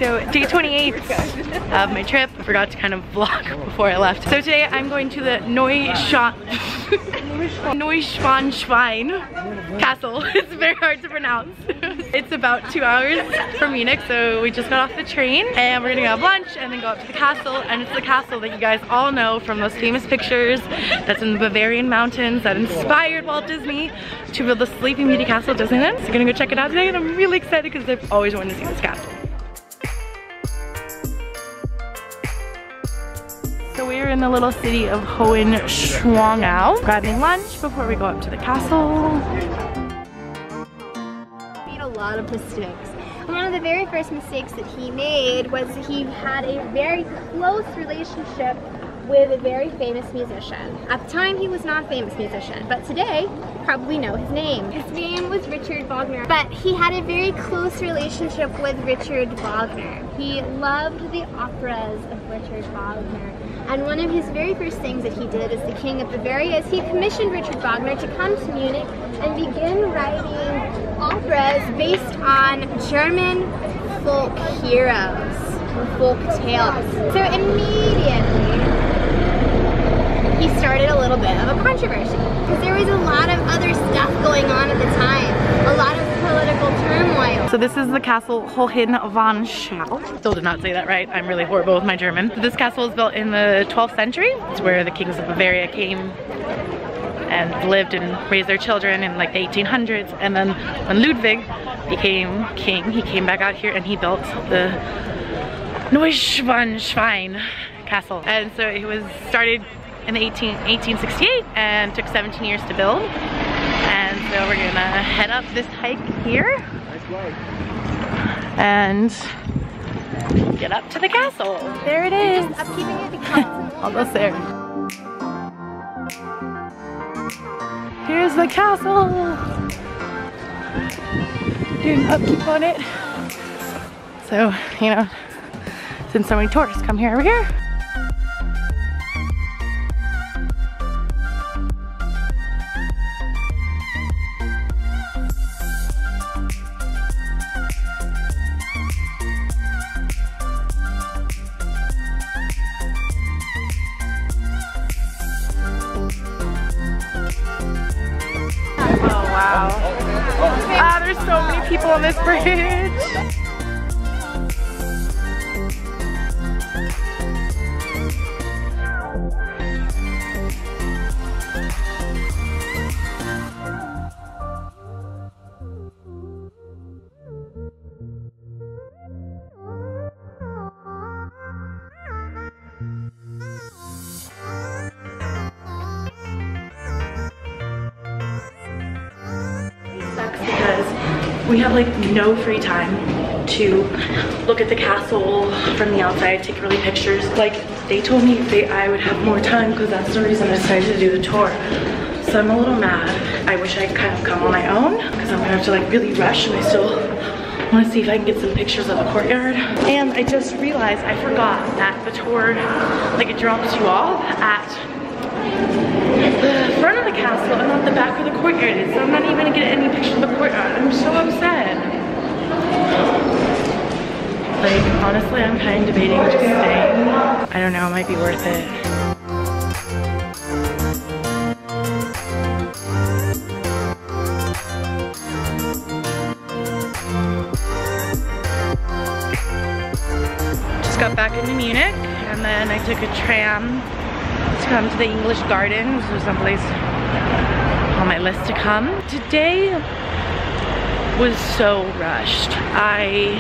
so day 28 of my trip. I forgot to kind of vlog before I left. So today I'm going to the Neuschwanstein castle. It's very hard to pronounce. It's about 2 hours from Munich, so we just got off the train and we're gonna go have lunch and then go up to the castle. And it's the castle that you guys all know from those famous pictures that's in the Bavarian mountains that inspired Walt Disney to build the Sleeping Beauty Castle at Disneyland. So we're gonna go check it out today and I'm really excited because I've always wanted to see this castle. So we're in the little city of Hohenschwangau, grabbing lunch before we go up to the castle. Made a lot of mistakes. One of the very first mistakes that he made was he had a very close relationship with a very famous musician. At the time, he was not a famous musician, but today, you probably know his name. His name was Richard Wagner, but he had a very close relationship with Richard Wagner. He loved the operas of Richard Wagner, and one of his very first things that he did as the King of Bavaria is he commissioned Richard Wagner to come to Munich and begin writing operas based on German folk heroes, folk tales. So immediately, he started a little bit of a controversy because there was a lot of other stuff going on at the time, a lot of political turmoil. So this is the castle Hohenschwangau. Still did not say that right. I'm really horrible with my German. This castle was built in the 12th century. It's where the kings of Bavaria came and lived and raised their children in like the 1800s. And then when Ludwig became king, he came back out here and he built the Neuschwanstein castle. And so it was started in 1868 and took 17 years to build. And so we're gonna head up this hike here and get up to the castle. There it is. Upkeeping it because almost there. Here's the castle. Doing upkeep on it. So, you know, since so many tourists come here over here. Wow. Ah, there's so many people on this bridge. Because we have like no free time to look at the castle from the outside, take really pictures. Like they told me I would have more time because that's the reason I decided to do the tour. So I'm a little mad. I wish I could kind of come on my own because I'm gonna have to like really rush and I still want to see if I can get some pictures of the courtyard. And I just realized I forgot that the tour, like it drops you off at the front of the castle and not the back where the courtyard is. So I'm not even gonna get any pictures of the courtyard. I'm so upset. Like, honestly, I'm kind of debating just staying. I don't know, it might be worth it. Just got back into Munich and then I took a tram to come to the English Gardens, or someplace on my list to come. Today was so rushed. I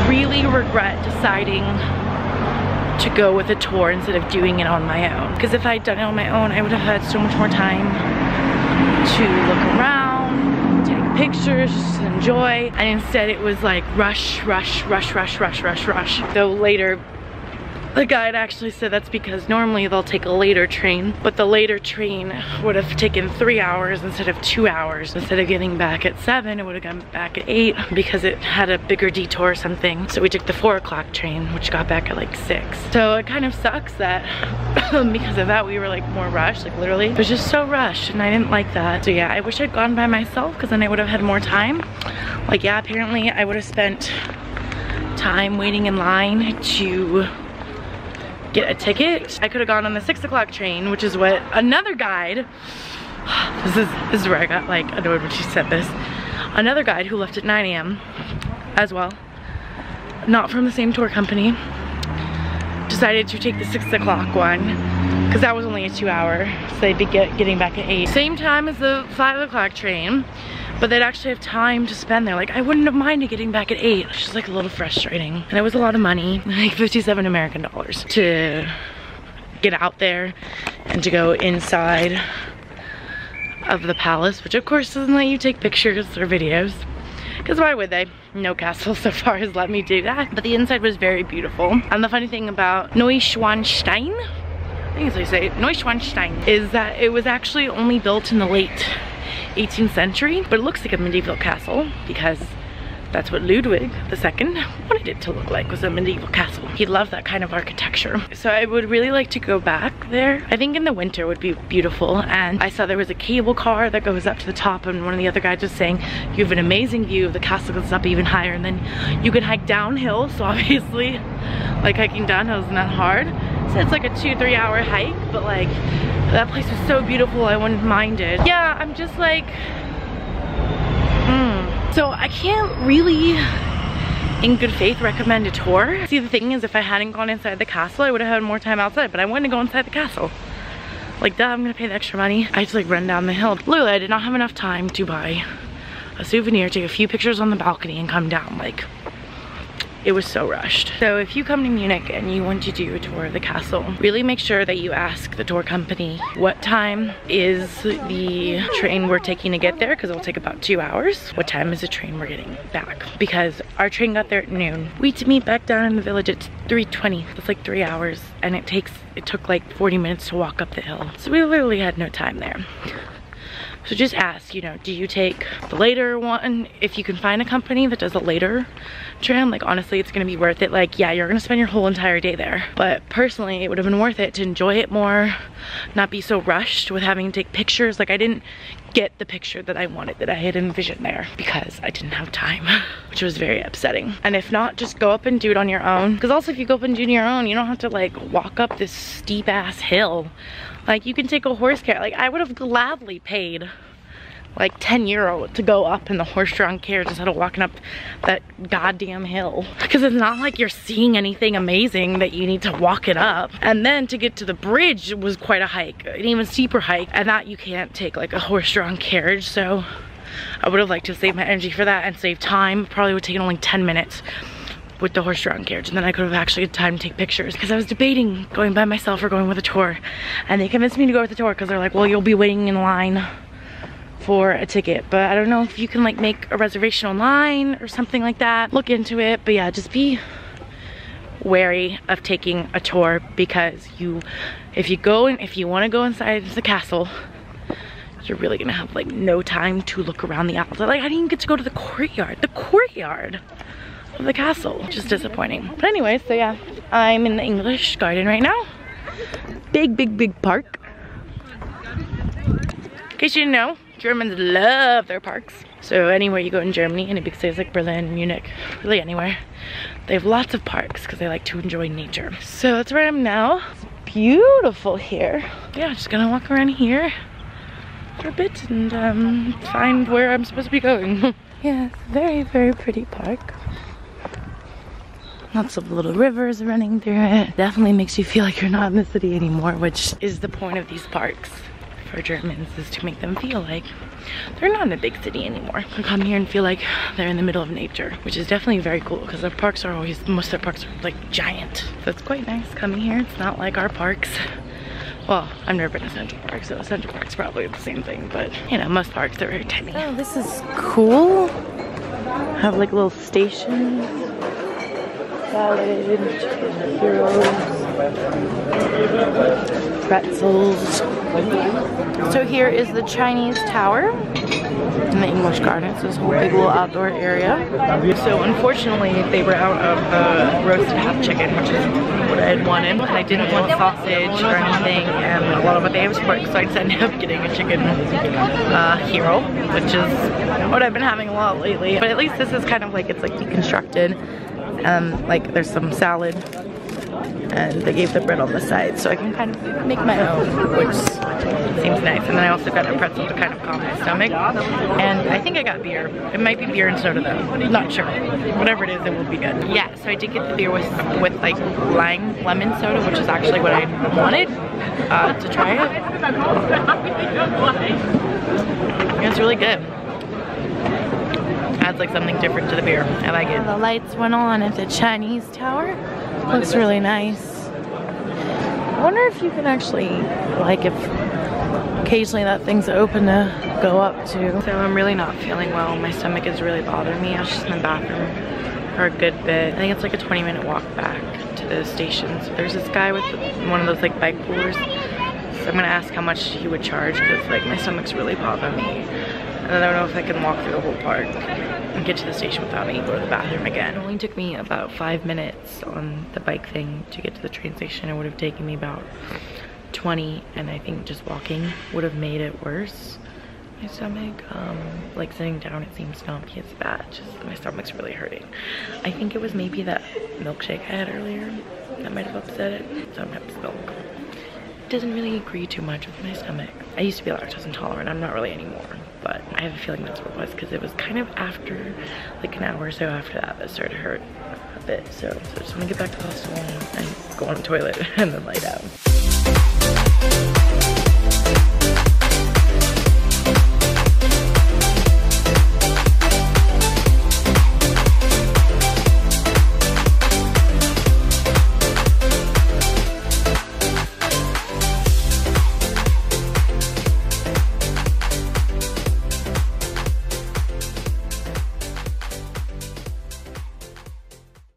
really regret deciding to go with a tour instead of doing it on my own. Because if I'd done it on my own, I would have had so much more time to look around, take pictures, just enjoy. And instead it was like rush, rush, rush, rush, rush, rush, rush. Though later, the guide actually said that's because normally they'll take a later train, but the later train would have taken 3 hours instead of 2 hours. Instead of getting back at 7, it would have gone back at 8 because it had a bigger detour or something. So we took the 4 o'clock train, which got back at like 6. So it kind of sucks that because of that we were like more rushed, like literally. It was just so rushed and I didn't like that. So yeah, I wish I'd gone by myself because then I would have had more time. Like yeah, apparently I would have spent time waiting in line to get a ticket. I could have gone on the 6 o'clock train, which is what another guide, this is where I got like annoyed when she said this. Another guide who left at 9 a.m. as well, not from the same tour company, decided to take the 6 o'clock one because that was only a 2-hour, so they'd be getting back at 8. Same time as the 5 o'clock train, but they'd actually have time to spend there. Like, I wouldn't have minded getting back at 8. It's just like a little frustrating. And it was a lot of money, like 57 American dollars to get out there and to go inside of the palace, which of course doesn't let you take pictures or videos. Because why would they? No castle so far has let me do that. But the inside was very beautiful. And the funny thing about Neuschwanstein, I think that's how you say it, Neuschwanstein, is that it was actually only built in the late 18th century, but it looks like a medieval castle because that's what Ludwig II wanted it to look like, was a medieval castle. He loved that kind of architecture. So I would really like to go back there. I think in the winter would be beautiful. And I saw there was a cable car that goes up to the top, and one of the other guys was saying you have an amazing view of the castle, goes up even higher, and then you can hike downhill. So obviously, like, hiking downhill isn't that hard. So it's like a 2-3 hour hike, but like that place was so beautiful I wouldn't mind it. Yeah, I'm just like, So I can't really, in good faith, recommend a tour. See, the thing is, if I hadn't gone inside the castle, I would have had more time outside, but I wanted to go inside the castle. Like, duh, I'm gonna pay the extra money. I had to like run down the hill. Literally, I did not have enough time to buy a souvenir, take a few pictures on the balcony, and come down. Like, it was so rushed. So if you come to Munich and you want to do a tour of the castle, really make sure that you ask the tour company what time is the train we're taking to get there, because it will take about 2 hours. What time is the train we're getting back? Because our train got there at noon. We had to meet back down in the village at 3:20. That's like 3 hours, and it took like 40 minutes to walk up the hill. So we literally had no time there. So just ask, you know, do you take the later one? If you can find a company that does a later tram, like honestly, it's gonna be worth it. Like, yeah, you're gonna spend your whole entire day there. But personally, it would have been worth it to enjoy it more, not be so rushed with having to take pictures. Like, I didn't get the picture that I wanted, that I had envisioned there, because I didn't have time, which was very upsetting. And if not, just go up and do it on your own. Because also, if you go up and do it on your own, you don't have to like walk up this steep ass hill. Like, you can take a horse carriage. Like, I would have gladly paid like 10 euro to go up in the horse-drawn carriage instead of walking up that goddamn hill. Because it's not like you're seeing anything amazing that you need to walk it up. And then to get to the bridge was quite a hike, an even steeper hike, and that you can't take like a horse-drawn carriage. So I would have liked to save my energy for that and save time. Probably would have taken only 10 minutes with the horse-drawn carriage, and then I could have actually had time to take pictures, because I was debating going by myself or going with a tour, and they convinced me to go with a tour because they're like, well, you'll be waiting in line for a ticket. But I don't know if you can like make a reservation online or something like that. Look into it. But yeah, just be wary of taking a tour, because if you want to go inside the castle, you're really gonna have like no time to look around the outside. Like, I didn't even get to go to the courtyard of the castle, which is disappointing. But anyway, so yeah, I'm in the English garden right now. Big park. In case you didn't know, Germans love their parks. So anywhere you go in Germany, in a big cities like Berlin, Munich, really anywhere, they have lots of parks because they like to enjoy nature. So that's where I am now. It's beautiful here. Yeah, just gonna walk around here for a bit and find where I'm supposed to be going. Yeah, it's a very pretty park. Lots of little rivers running through it. Definitely makes you feel like you're not in the city anymore, which is the point of these parks for Germans, is to make them feel like they're not in a big city anymore. They come here and feel like they're in the middle of nature, which is definitely very cool, because their parks are always, most of their parks are like giant. So it's quite nice coming here. It's not like our parks. Well, I've never been to Central Park, so Central Park's probably the same thing, but you know, most parks are very tiny. Oh, this is cool. Have like a little station. Salad, chicken heroes, pretzels. So here is the Chinese Tower in the English Garden. It's this whole big little outdoor area. So unfortunately, they were out of the roasted half chicken, which is what I had wanted. And I didn't want sausage or anything, and a lot of what they have is pork, so I just ended up getting a chicken hero, which is what I've been having a lot lately. But at least this is kind of like, it's like deconstructed. Like there's some salad, and they gave the bread on the side, so I can kind of make my own, which seems nice. And then I also got a pretzel to kind of calm my stomach. And I think I got beer. It might be beer and soda though. Not sure. Whatever it is, it will be good. Yeah, so I did get the beer with like lemon soda, which is actually what I wanted to try it. It's really good. Adds like something different to the beer. I like it. The lights went on at the Chinese tower. Looks really nice. I wonder if you can actually, like, if occasionally that thing's open to go up to. So I'm really not feeling well. My stomach is really bothering me. I was just in the bathroom for a good bit. I think it's like a 20-minute walk back to the station. So there's this guy with one of those like bike coolers. So I'm gonna ask how much he would charge because like my stomach's really bothering me. And I don't know if I can walk through the whole park and get to the station without me to go to the bathroom again. It only took me about 5 minutes on the bike thing to get to the train station. It would have taken me about 20, and I think just walking would have made it worse. My stomach, like sitting down, it seems numpy. It's bad. Just my stomach's really hurting. I think it was maybe that milkshake I had earlier that might have upset it. Sometimes milk doesn't really agree too much with my stomach. I used to be lactose intolerant. I'm not really anymore, but I have a feeling that's what it was because it was kind of after, like an hour or so after that, it started to hurt a bit. So I just want to get back to the hostel and go on the toilet and then lie down.